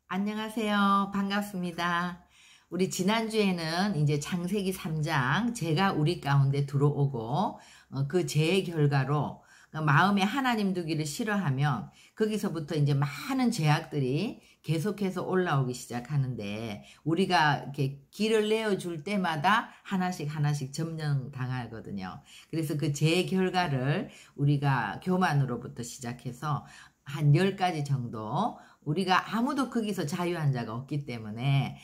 안녕하세요. 반갑습니다. 우리 지난주에는 이제 창세기 3장 제가 우리 가운데 들어오고 그 죄의 결과로 마음에 하나님 두기를 싫어하면 거기서부터 이제 많은 죄악들이 계속해서 올라오기 시작하는데 우리가 이렇게 길을 내어줄 때마다 하나씩 점령당하거든요. 그래서 그 죄의 결과를 우리가 교만으로부터 시작해서 한 10가지 정도 우리가 아무도 거기서 자유한 자가 없기 때문에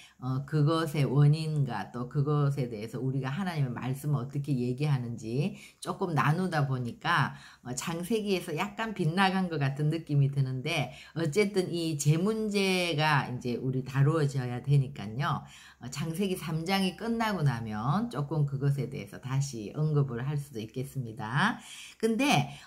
그것의 원인과 또 그것에 대해서 우리가 하나님의 말씀을 어떻게 얘기하는지 조금 나누다 보니까 창세기에서 약간 빗나간 것 같은 느낌이 드는데 어쨌든 이 제 문제가 이제 우리 다루어져야 되니까요. 창세기 3장이 끝나고 나면 조금 그것에 대해서 다시 언급을 할 수도 있겠습니다. 근데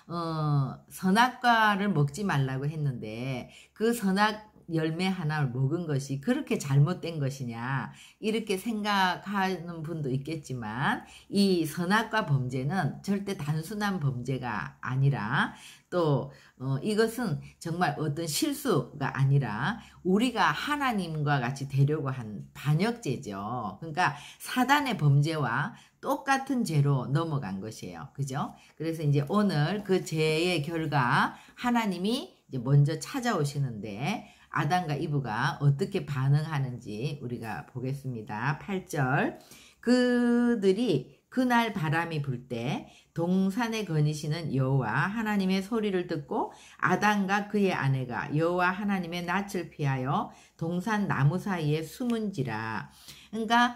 선악과를 먹지 말라고 했는데 그 선악 열매 하나를 먹은 것이 그렇게 잘못된 것이냐 이렇게 생각하는 분도 있겠지만 이 선악과 범죄는 절대 단순한 범죄가 아니라 또 이것은 정말 어떤 실수가 아니라 우리가 하나님과 같이 되려고 한 반역죄죠. 그러니까 사단의 범죄와 똑같은 죄로 넘어간 것이에요. 그죠? 그래서 이제 오늘 그 죄의 결과 하나님이 이제 먼저 찾아오시는데 아담과 이브가 어떻게 반응하는지 우리가 보겠습니다. 8절 그들이 그날 바람이 불 때 동산에 거니시는 여호와 하나님의 소리를 듣고 아담과 그의 아내가 여호와 하나님의 낯을 피하여 동산 나무 사이에 숨은지라. 그러니까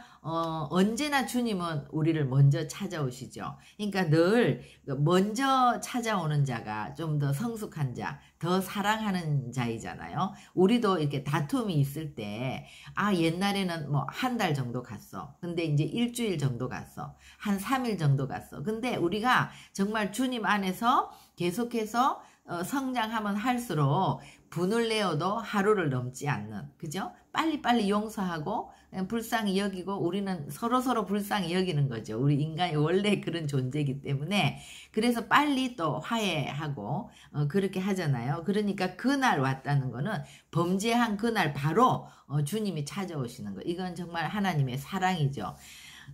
언제나 주님은 우리를 먼저 찾아오시죠. 그러니까 늘 먼저 찾아오는 자가 좀 더 성숙한 자, 더 사랑하는 자이잖아요. 우리도 이렇게 다툼이 있을 때 옛날에는 뭐 한 달 정도 갔어. 근데 이제 일주일 정도 갔어. 한 3일 정도 갔어. 근데 우리가 정말 주님 안에서 계속해서 성장하면 할수록 분을 내어도 하루를 넘지 않는, 그죠? 빨리빨리 용서하고 불쌍히 여기고 우리는 서로서로 불쌍히 여기는 거죠. 우리 인간이 원래 그런 존재이기 때문에 그래서 빨리 또 화해하고 그렇게 하잖아요. 그러니까 그날 왔다는 거는 범죄한 그날 바로 주님이 찾아오시는 거. 이건 정말 하나님의 사랑이죠.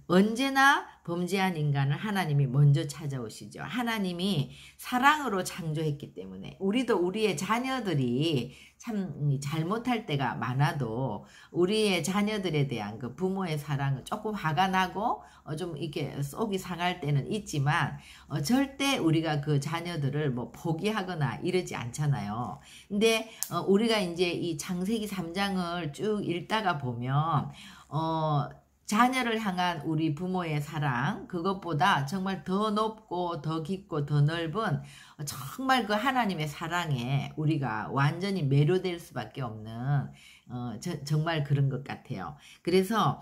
언제나 범죄한 인간을 하나님이 먼저 찾아오시죠. 하나님이 사랑으로 창조했기 때문에 우리도 우리의 자녀들이 참 잘못할 때가 많아도 우리의 자녀들에 대한 그 부모의 사랑은 조금 화가 나고 좀 이렇게 속이 상할 때는 있지만 절대 우리가 그 자녀들을 뭐 포기하거나 이러지 않잖아요. 근데 우리가 이제 이 창세기 3장을 쭉 읽다가 보면 자녀를 향한 우리 부모의 사랑 그것보다 정말 더 높고 더 깊고 더 넓은 정말 그 하나님의 사랑에 우리가 완전히 매료될 수밖에 없는 정말 그런 것 같아요. 그래서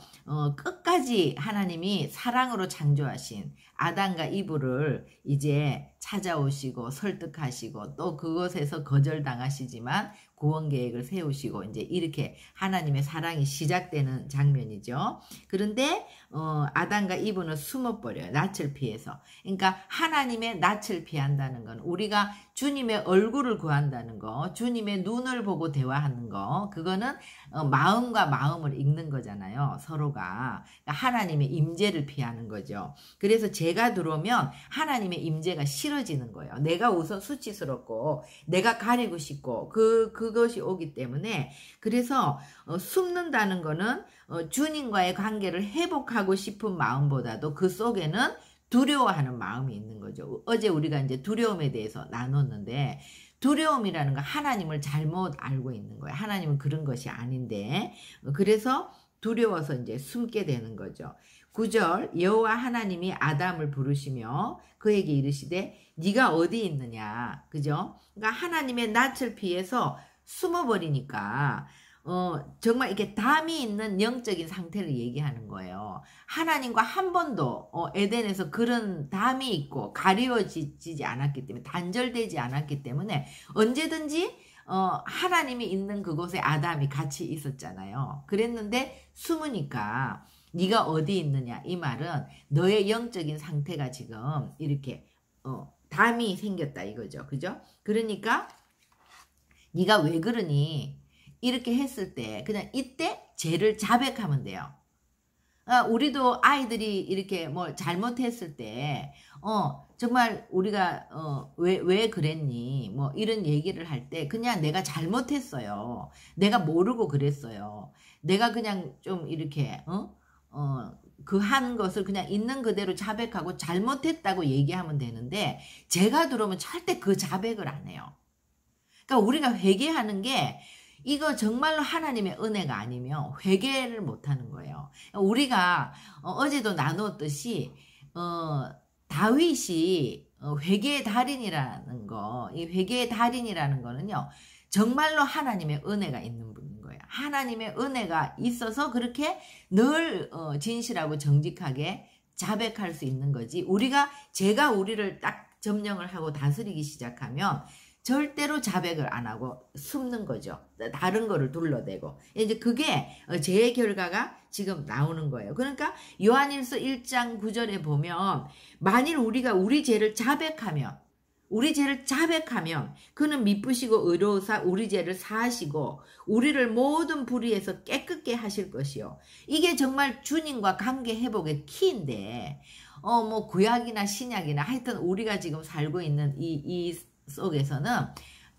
끝까지 하나님이 사랑으로 창조하신 아담과 이브를 이제 찾아오시고 설득하시고 또 그것에서 거절당하시지만 구원 계획을 세우시고 이제 이렇게 하나님의 사랑이 시작되는 장면이죠. 그런데 아담과 이브는 숨어버려요. 낯을 피해서. 그러니까 하나님의 낯을 피한다는 건 우리가 주님의 얼굴을 구한다는 거, 주님의 눈을 보고 대화하는 거, 그거는 마음과 마음을 읽는 거잖아요. 서로가. 그러니까 하나님의 임재를 피하는 거죠. 그래서 죄가 들어오면 하나님의 임재가 싫어지는 거예요. 내가 우선 수치스럽고 내가 가리고 싶고 그것이 오기 때문에 그래서 숨는다는 거는 주님과의 관계를 회복하고 싶은 마음보다도 그 속에는 두려워하는 마음이 있는 거죠. 어제 우리가 이제 두려움에 대해서 나눴는데 두려움이라는 건 하나님을 잘못 알고 있는 거예요. 하나님은 그런 것이 아닌데 그래서 두려워서 이제 숨게 되는 거죠. 9절 여호와 하나님이 아담을 부르시며 그에게 이르시되 네가 어디 있느냐. 그죠? 그러니까 하나님의 낯을 피해서 숨어버리니까 정말 이렇게 담이 있는 영적인 상태를 얘기하는 거예요. 하나님과 한 번도 에덴에서 그런 담이 있고 가리워지지 않았기 때문에 단절되지 않았기 때문에 언제든지 하나님이 있는 그곳에 아담이 같이 있었잖아요. 그랬는데 숨으니까 네가 어디 있느냐 이 말은 너의 영적인 상태가 지금 이렇게 담이 생겼다 이거죠. 그죠? 그러니까 네가 왜 그러니? 이렇게 했을 때 그냥 이때 죄를 자백하면 돼요. 우리도 아이들이 이렇게 뭐 잘못했을 때 정말 우리가 왜 그랬니 뭐 이런 얘기를 할 때 그냥 내가 잘못했어요. 내가 모르고 그랬어요. 내가 그냥 좀 이렇게 그 한 것을 그냥 있는 그대로 자백하고 잘못했다고 얘기하면 되는데, 제가 들어오면 절대 그 자백을 안 해요. 그러니까 우리가 회개하는 게 이거 정말로 하나님의 은혜가 아니면 회개를 못하는 거예요. 우리가 어제도 나누었듯이 다윗이 회개의 달인이라는 거, 이 회개의 달인이라는 거는요, 정말로 하나님의 은혜가 있는 분인 거예요. 하나님의 은혜가 있어서 그렇게 늘 진실하고 정직하게 자백할 수 있는 거지, 제가 우리를 딱 점령을 하고 다스리기 시작하면 절대로 자백을 안 하고 숨는 거죠. 다른 거를 둘러대고. 이제 그게 죄의 결과가 지금 나오는 거예요. 그러니까 요한일서 1장 9절에 보면, 만일 우리가 우리 죄를 자백하면 그는 미쁘시고 의로우사 우리 죄를 사하시고 우리를 모든 불의에서 깨끗게 하실 것이요. 이게 정말 주님과 관계 회복의 키인데, 뭐 구약이나 신약이나 하여튼 우리가 지금 살고 있는 이 속에서는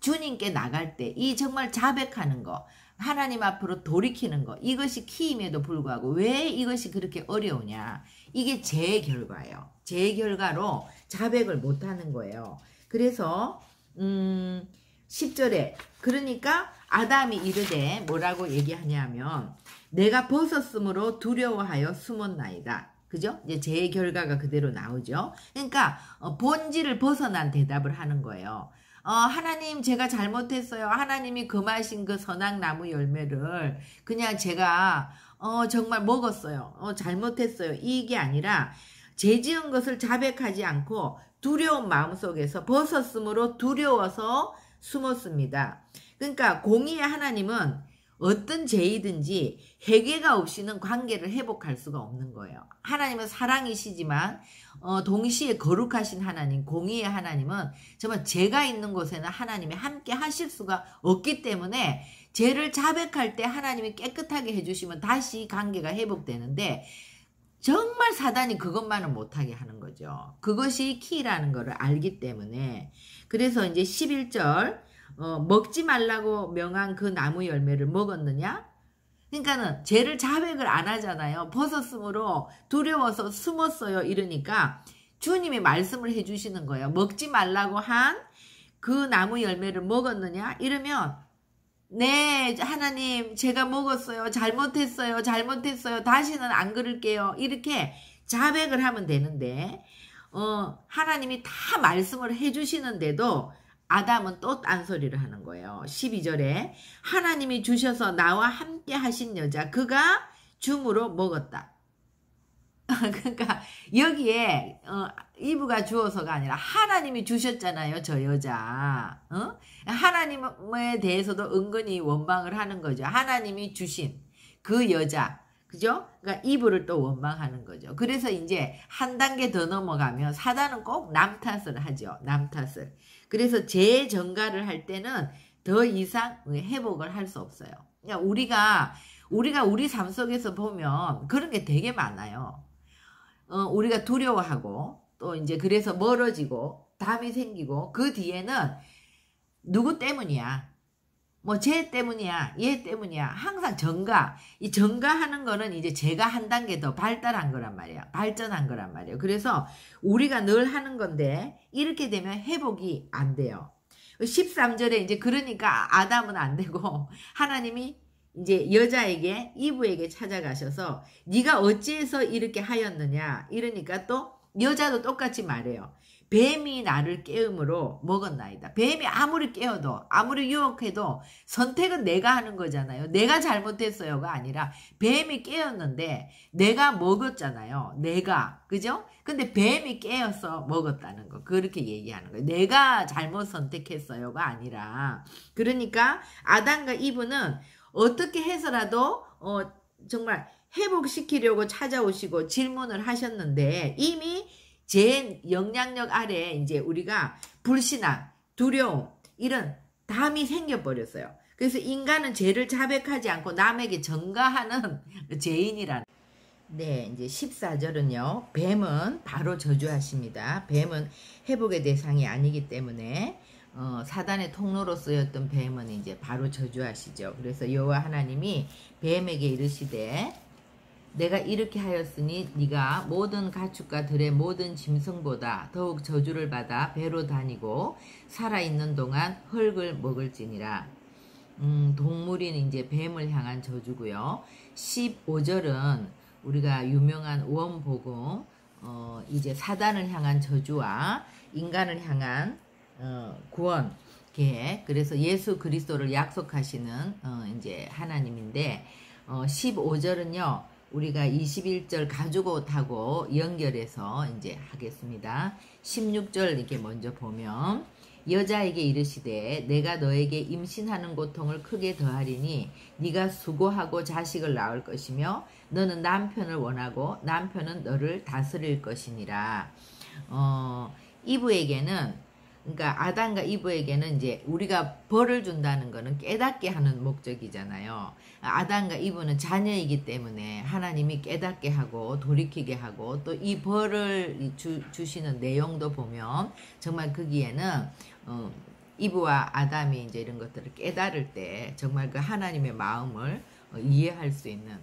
주님께 나갈 때 이 정말 자백하는 거, 하나님 앞으로 돌이키는 거, 이것이 키임에도 불구하고 왜 이것이 그렇게 어려우냐, 이게 죄의 결과예요. 죄의 결과로 자백을 못하는 거예요. 그래서 10절에 그러니까 아담이 이르되 뭐라고 얘기하냐면, 내가 벗었으므로 두려워하여 숨었나이다. 그죠? 이제 죄의 결과가 그대로 나오죠. 그러니까 본질을 벗어난 대답을 하는 거예요. 하나님, 제가 잘못했어요. 하나님이 금하신 그 선악나무 열매를 그냥 제가 정말 먹었어요. 잘못했어요. 이게 아니라 죄 지은 것을 자백하지 않고 두려운 마음속에서 벗었으므로 두려워서 숨었습니다. 그러니까 공의의 하나님은 어떤 죄이든지 회개가 없이는 관계를 회복할 수가 없는 거예요. 하나님은 사랑이시지만 동시에 거룩하신 하나님, 공의의 하나님은 정말 죄가 있는 곳에는 하나님이 함께 하실 수가 없기 때문에 죄를 자백할 때 하나님이 깨끗하게 해주시면 다시 관계가 회복되는데, 정말 사단이 그것만은 못하게 하는 거죠. 그것이 키라는 거를 알기 때문에. 그래서 이제 11절 먹지 말라고 명한 그 나무 열매를 먹었느냐? 그러니까는 죄를 자백을 안 하잖아요. 벗었으므로 두려워서 숨었어요. 이러니까 주님이 말씀을 해주시는 거예요. 먹지 말라고 한 그 나무 열매를 먹었느냐? 이러면 네, 하나님, 제가 먹었어요. 잘못했어요. 다시는 안 그럴게요. 이렇게 자백을 하면 되는데, 하나님이 다 말씀을 해주시는데도 아담은 또 딴소리를 하는 거예요. 12절에 하나님이 주셔서 나와 함께 하신 여자, 그가 줌으로 먹었다. 그러니까 여기에 이브가 주어서가 아니라 하나님이 주셨잖아요. 저 여자. 하나님에 대해서도 은근히 원망을 하는 거죠. 하나님이 주신 그 여자, 그죠? 그러니까 이브를 또 원망하는 거죠. 그래서 이제 한 단계 더 넘어가면 사단은 꼭 남 탓을 하죠. 남 탓을. 그래서 재정가를 할 때는 더 이상 회복을 할 수 없어요. 그러니까 우리가 우리 삶 속에서 보면 그런 게 되게 많아요. 우리가 두려워하고 또 이제 그래서 멀어지고 담이 생기고, 그 뒤에는 누구 때문이야? 뭐 쟤 때문이야, 얘 때문이야. 항상 이 정가하는 거는 이제 제가 한 단계 더 발달한 거란 말이야. 발전한 거란 말이에요. 그래서 우리가 늘 하는 건데 이렇게 되면 회복이 안 돼요. 13절에 이제 그러니까 아담은 안 되고 하나님이 이제 여자에게, 이브에게 찾아가셔서 네가 어찌해서 이렇게 하였느냐 이러니까 또 여자도 똑같이 말해요. 뱀이 나를 깨움으로 먹었나이다. 뱀이 아무리 깨워도 아무리 유혹해도 선택은 내가 하는 거잖아요. 내가 잘못했어요가 아니라 뱀이 깨웠는데 내가 먹었잖아요. 내가, 그죠? 근데 뱀이 깨어서 먹었다는 거, 그렇게 얘기하는 거예요. 내가 잘못 선택했어요가 아니라. 그러니까 아담과 이브는 어떻게 해서라도 정말 회복시키려고 찾아오시고 질문을 하셨는데, 이미 제 영향력 아래 이제 우리가 불신앙, 두려움, 이런 담이 생겨버렸어요. 그래서 인간은 죄를 자백하지 않고 남에게 전가하는 죄인이라는. 네, 이제 14절은요. 뱀은 바로 저주하십니다. 뱀은 회복의 대상이 아니기 때문에 사단의 통로로 쓰였던 뱀은 이제 바로 저주하시죠. 그래서 여호와 하나님이 뱀에게 이르시되 내가 이렇게 하였으니 네가 모든 가축과 들의 모든 짐승보다 더욱 저주를 받아 배로 다니고 살아있는 동안 흙을 먹을지니라. 동물인 이제 뱀을 향한 저주고요. 15절은 우리가 유명한 원복음, 이제 사단을 향한 저주와 인간을 향한 구원 계획. 그래서 예수 그리스도를 약속하시는 이제 하나님인데 15절은요. 우리가 21절 가죽옷하고 연결해서 이제 하겠습니다. 16절 이렇게 먼저 보면 여자에게 이르시되 내가 너에게 임신하는 고통을 크게 더하리니 네가 수고하고 자식을 낳을 것이며 너는 남편을 원하고 남편은 너를 다스릴 것이니라. 이브에게는 그러니까 아담과 이브에게는 이제 우리가 벌을 준다는 거는 깨닫게 하는 목적이잖아요. 아담과 이브는 자녀이기 때문에 하나님이 깨닫게 하고 돌이키게 하고 또 이 벌을 주시는 내용도 보면 정말 거기에는 이브와 아담이 이제 이런 것들을 깨달을 때 정말 그 하나님의 마음을 이해할 수 있는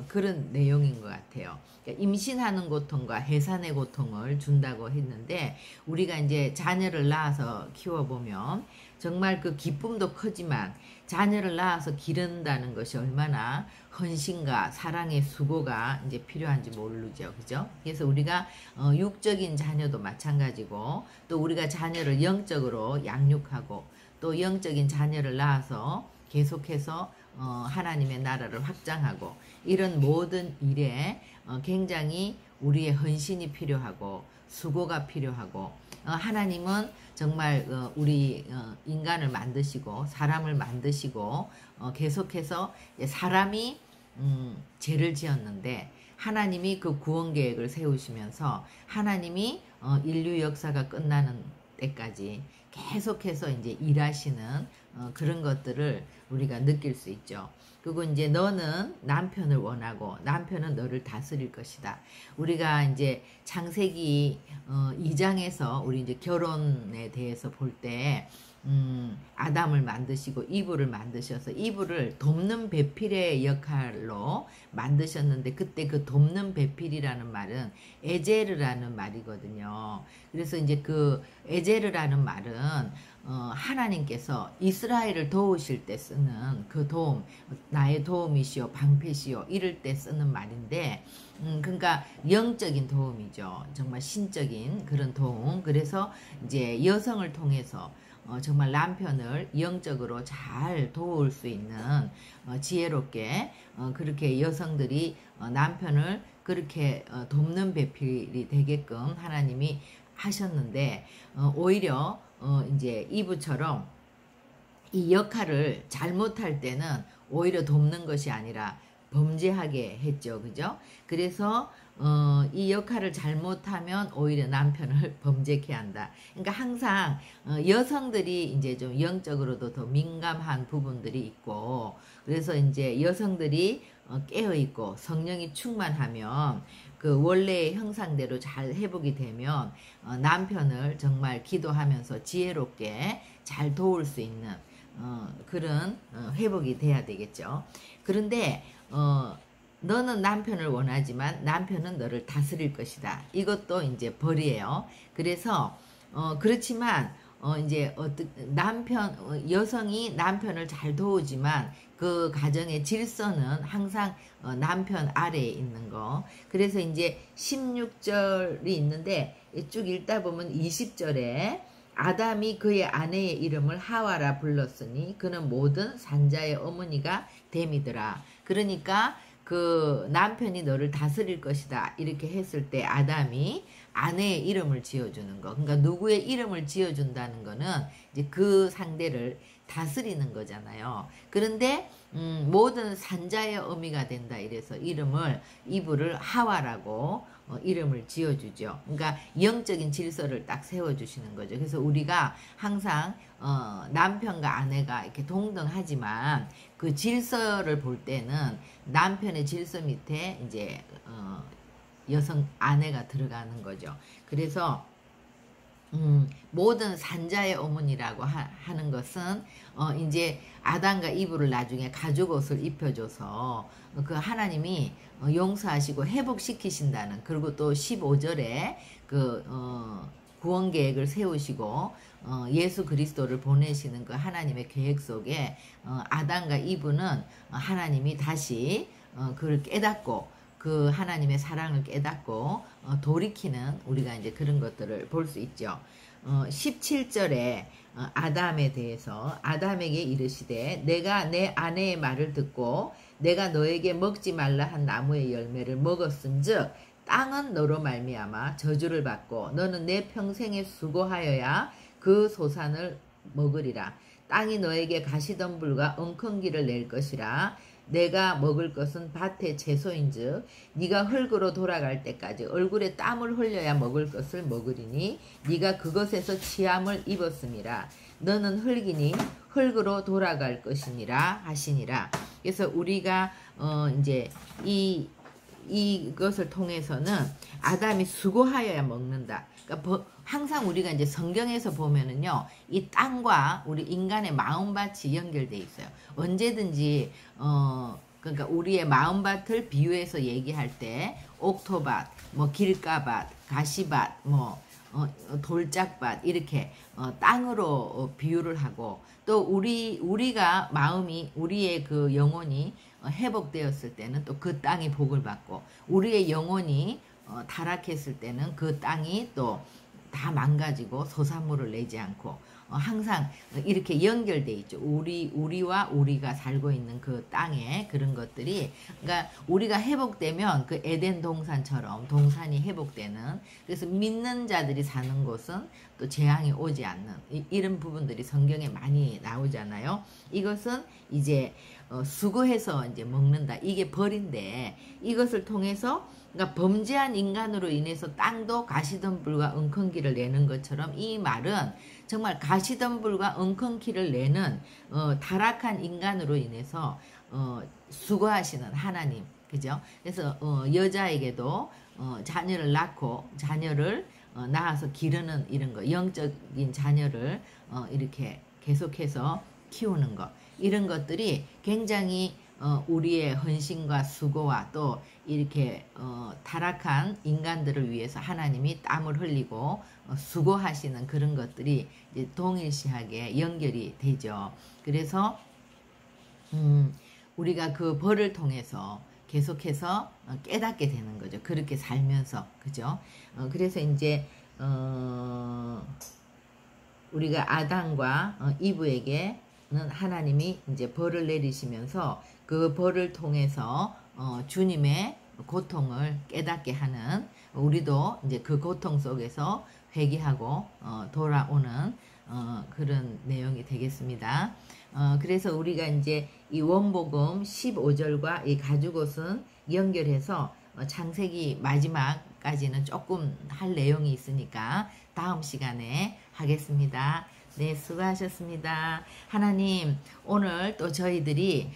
그런 내용인 것 같아요. 그러니까 임신하는 고통과 해산의 고통을 준다고 했는데 우리가 이제 자녀를 낳아서 키워보면 정말 그 기쁨도 크지만 자녀를 낳아서 기른다는 것이 얼마나 헌신과 사랑의 수고가 이제 필요한지 모르죠. 그죠? 그래서 우리가 육적인 자녀도 마찬가지고 또 우리가 자녀를 영적으로 양육하고 또 영적인 자녀를 낳아서 계속해서 하나님의 나라를 확장하고 이런 모든 일에 굉장히 우리의 헌신이 필요하고 수고가 필요하고 하나님은 정말 우리 인간을 만드시고 사람을 만드시고 계속해서 사람이 죄를 지었는데 하나님이 그 구원 계획을 세우시면서 하나님이 인류 역사가 끝나는 때까지 계속해서 이제 일하시는 그런 것들을 우리가 느낄 수 있죠. 그리고 이제 너는 남편을 원하고 남편은 너를 다스릴 것이다. 우리가 이제 창세기 2장에서 우리 이제 결혼에 대해서 볼 때 아담을 만드시고 이브를 만드셔서 이브를 돕는 배필의 역할로 만드셨는데 그때 그 돕는 배필이라는 말은 에제르라는 말이거든요. 그래서 이제 그 에제르라는 말은 하나님께서 이스라엘을 도우실 때 쓰는 그 도움, 나의 도움이시오, 방패시오 이럴 때 쓰는 말인데 그러니까 영적인 도움이죠. 정말 신적인 그런 도움. 그래서 이제 여성을 통해서 정말 남편을 영적으로 잘 도울 수 있는 지혜롭게 그렇게 여성들이 남편을 그렇게 돕는 배필이 되게끔 하나님이 하셨는데 오히려 이제 이브처럼 이 역할을 잘못할 때는 오히려 돕는 것이 아니라 범죄하게 했죠. 그죠? 그래서 이 역할을 잘못하면 오히려 남편을 범죄케 한다. 그러니까 항상 여성들이 이제 좀 영적으로도 더 민감한 부분들이 있고 그래서 이제 여성들이 깨어 있고 성령이 충만하면 그 원래의 형상대로 잘 회복이 되면 남편을 정말 기도하면서 지혜롭게 잘 도울 수 있는 그런 회복이 돼야 되겠죠. 그런데 너는 남편을 원하지만 남편은 너를 다스릴 것이다. 이것도 이제 벌이에요. 그래서 그렇지만 이제 여성이 남편을 잘 도우지만 그 가정의 질서는 항상 남편 아래에 있는 거. 그래서 이제 16절이 있는데 쭉 읽다 보면 20절에 아담이 그의 아내의 이름을 하와라 불렀으니 그는 모든 산자의 어머니가 됨이더라. 그러니까 그 남편이 너를 다스릴 것이다 이렇게 했을 때 아담이 아내의 이름을 지어주는 거. 그러니까 누구의 이름을 지어준다는 거는 이제 그 상대를 다스리는 거잖아요. 그런데 모든 산자의 어미가 된다 이래서 이름을 이브를 하와라고 이름을 지어주죠. 그러니까 영적인 질서를 딱 세워주시는 거죠. 그래서 우리가 항상 남편과 아내가 이렇게 동등하지만 그 질서를 볼 때는 남편의 질서 밑에 이제 여성 아내가 들어가는 거죠. 그래서 모든 산자의 어머니라고 하는 것은 이제 아담과 이브를 나중에 가죽옷을 입혀줘서 그 하나님이 용서하시고 회복시키신다는, 그리고 또 15절에 그 구원 계획을 세우시고 예수 그리스도를 보내시는 그 하나님의 계획 속에 아담과 이브는 하나님이 다시 그걸 깨닫고 그 하나님의 사랑을 깨닫고 돌이키는, 우리가 이제 그런 것들을 볼 수 있죠. 17절에 아담에 대해서 아담에게 이르시되 내가 내 아내의 말을 듣고 내가 너에게 먹지 말라 한 나무의 열매를 먹었은즉 땅은 너로 말미암아 저주를 받고 너는 내 평생에 수고하여야 그 소산을 먹으리라. 땅이 너에게 가시덤불과 엉겅기를 낼 것이라. 내가 먹을 것은 밭의 채소인즉 네가 흙으로 돌아갈 때까지 얼굴에 땀을 흘려야 먹을 것을 먹으리니 네가 그것에서 취함을 입었음이라. 너는 흙이니 흙으로 돌아갈 것이니라 하시니라. 그래서 우리가 이제 이것을 통해서는 아담이 수고하여야 먹는다. 그러니까 항상 우리가 이제 성경에서 보면은요, 이 땅과 우리 인간의 마음밭이 연결돼 있어요. 언제든지 그러니까 우리의 마음밭을 비유해서 얘기할 때 옥토밭, 뭐 길가밭, 가시밭, 뭐 돌짝밭 이렇게 땅으로 비유를 하고, 또 우리가 마음이, 우리의 그 영혼이 회복되었을 때는 또 그 땅이 복을 받고, 우리의 영혼이 타락했을 때는 그 땅이 또 다 망가지고 소산물을 내지 않고 항상 이렇게 연결돼 있죠. 우리와 우리가 살고 있는 그 땅에 그런 것들이, 그러니까 우리가 회복되면 그 에덴 동산처럼 동산이 회복되는, 그래서 믿는 자들이 사는 곳은 또 재앙이 오지 않는 이런 부분들이 성경에 많이 나오잖아요. 이것은 이제 수고해서 이제 먹는다. 이게 벌인데, 이것을 통해서 그러니까 범죄한 인간으로 인해서 땅도 가시덤불과 엉겅기를 내는 것처럼, 이 말은 정말 가시덤불과 엉겅기를 내는 타락한 인간으로 인해서 수고하시는 하나님, 그죠? 그래서 여자에게도 자녀를 낳고 자녀를 낳아서 기르는 이런 거, 영적인 자녀를 이렇게 계속해서 키우는 것, 이런 것들이 굉장히 우리의 헌신과 수고와 또 이렇게 타락한 인간들을 위해서 하나님이 땀을 흘리고 수고하시는 그런 것들이 이제 동일시하게 연결이 되죠. 그래서 우리가 그 벌을 통해서 계속해서 깨닫게 되는 거죠. 그렇게 살면서, 그죠? 그래서 이제 우리가 아담과 이브에게는 하나님이 이제 벌을 내리시면서 그 벌을 통해서 주님의 고통을 깨닫게 하는, 우리도 이제 그 고통 속에서 회개하고 돌아오는 그런 내용이 되겠습니다. 그래서 우리가 이제 이 원복음 15절과 이 가죽옷은 연결해서 창세기 마지막까지는 조금 할 내용이 있으니까 다음 시간에 하겠습니다. 네, 수고하셨습니다. 하나님, 오늘 또 저희들이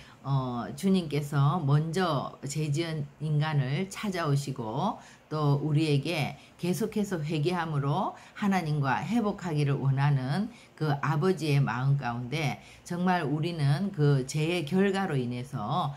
주님께서 먼저 죄지은 인간을 찾아오시고 또 우리에게 계속해서 회개함으로 하나님과 회복하기를 원하는 그 아버지의 마음 가운데, 정말 우리는 그 죄의 결과로 인해서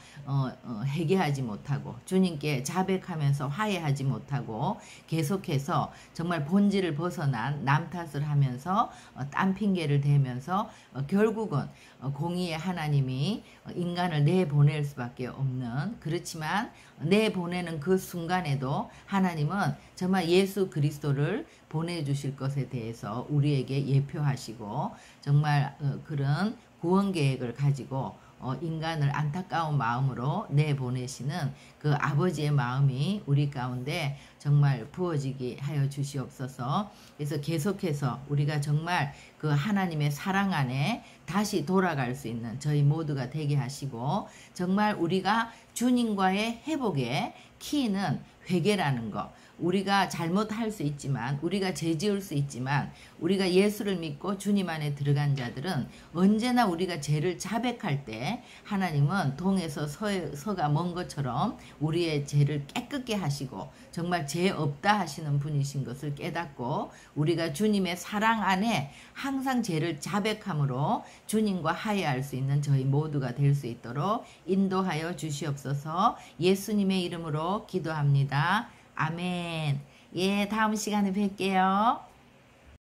회개하지 못하고 주님께 자백하면서 화해하지 못하고 계속해서 정말 본질을 벗어난 남 탓을 하면서 딴 핑계를 대면서 결국은 공의의 하나님이 인간을 내보낼 수밖에 없는, 그렇지만 내보내는 그 순간에도 하나님은 정말 예수 그리스도를 보내주실 것에 대해서 우리에게 예표하시고 정말 그런 구원 계획을 가지고 인간을 안타까운 마음으로 내보내시는 그 아버지의 마음이 우리 가운데 정말 부어지게 하여 주시옵소서. 그래서 계속해서 우리가 정말 그 하나님의 사랑 안에 다시 돌아갈 수 있는 저희 모두가 되게 하시고, 정말 우리가 주님과의 회복의 키는 회개라는 거, 우리가 잘못할 수 있지만, 우리가 죄 지을 수 있지만, 우리가 예수를 믿고 주님 안에 들어간 자들은 언제나 우리가 죄를 자백할 때 하나님은 동에서 서가 먼 것처럼 우리의 죄를 깨끗게 하시고 정말 죄 없다 하시는 분이신 것을 깨닫고, 우리가 주님의 사랑 안에 항상 죄를 자백함으로 주님과 화해할 수 있는 저희 모두가 될 수 있도록 인도하여 주시옵소서. 예수님의 이름으로 기도합니다. 아멘. 예, 다음 시간에 뵐게요.